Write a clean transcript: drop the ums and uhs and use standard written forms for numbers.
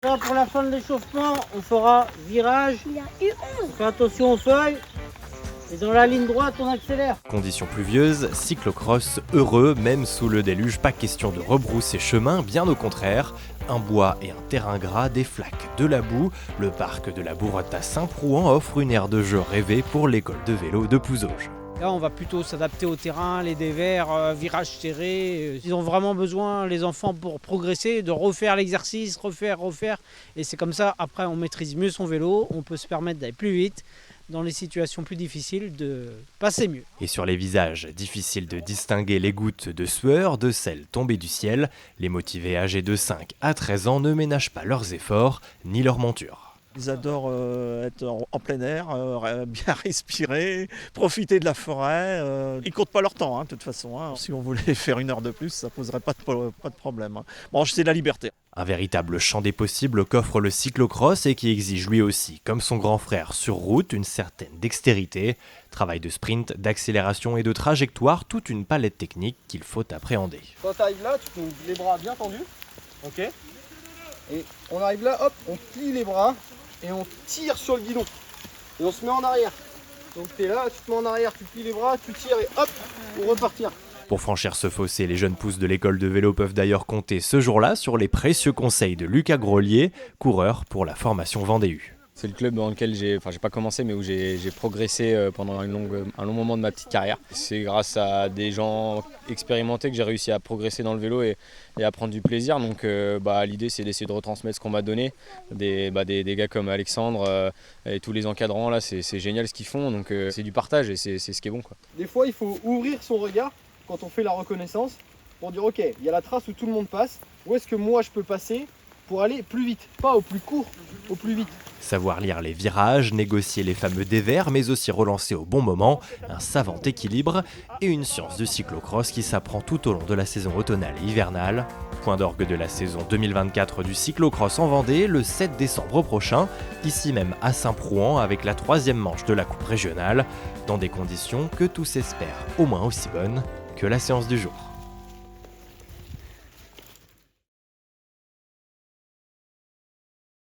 Là, pour la fin de l'échauffement, on fera virage. Il y a eu 11. Fais attention aux feuilles. Et dans la ligne droite, on accélère. Conditions pluvieuses, cyclocross heureux, même sous le déluge, pas question de rebrousser chemin, bien au contraire. Un bois et un terrain gras, des flaques, de la boue. Le parc de la Bourrotte à Saint-Prouan offre une aire de jeu rêvée pour l'école de vélo de Pouzauges. Là, on va plutôt s'adapter au terrain, les dévers, virages serrés. Ils ont vraiment besoin, les enfants, pour progresser, de refaire l'exercice, refaire. Et c'est comme ça, après, on maîtrise mieux son vélo, on peut se permettre d'aller plus vite. Dans les situations plus difficiles, de passer mieux. Et sur les visages, difficile de distinguer les gouttes de sueur de celles tombées du ciel. Les motivés âgés de 5 à 13 ans ne ménagent pas leurs efforts ni leur monture. Ils adorent être en plein air, bien respirer, profiter de la forêt. Ils comptent pas leur temps, de toute façon. Si on voulait faire 1 heure de plus, ça poserait pas de problème. Bon, c'est la liberté. Un véritable champ des possibles qu'offre le cyclocross et qui exige lui aussi, comme son grand frère sur route, une certaine dextérité. Travail de sprint, d'accélération et de trajectoire, toute une palette technique qu'il faut appréhender. Quand tu arrives là, tu te mets les bras bien tendus. Ok. Et on arrive là, hop, on plie les bras et on tire sur le guidon. Et on se met en arrière. Donc tu es là, tu te mets en arrière, tu plies les bras, tu tires et hop, pour repartir. Pour franchir ce fossé, les jeunes pousses de l'école de vélo peuvent d'ailleurs compter ce jour-là sur les précieux conseils de Lucas Grolier, coureur pour la formation Vendée-U. C'est le club dans lequel j'ai pas commencé, mais où j'ai progressé pendant un long moment de ma petite carrière. C'est grâce à des gens expérimentés que j'ai réussi à progresser dans le vélo et à prendre du plaisir. Donc l'idée, c'est d'essayer de retransmettre ce qu'on m'a donné. Des gars comme Alexandre et tous les encadrants, là, c'est génial ce qu'ils font. Donc c'est du partage et c'est ce qui est bon, quoi. Des fois, il faut ouvrir son regard quand on fait la reconnaissance pour dire ok, il y a la trace où tout le monde passe. Où est-ce que moi je peux passer pour aller plus vite? Pas au plus court, au plus vite. Savoir lire les virages, négocier les fameux dévers, mais aussi relancer au bon moment, un savant équilibre et une science du cyclocross qui s'apprend tout au long de la saison automnale et hivernale. Point d'orgue de la saison 2024 du cyclocross en Vendée, le 7 décembre prochain, ici même à Saint-Prouan avec la 3e manche de la coupe régionale, dans des conditions que tous espèrent au moins aussi bonnes que la séance du jour.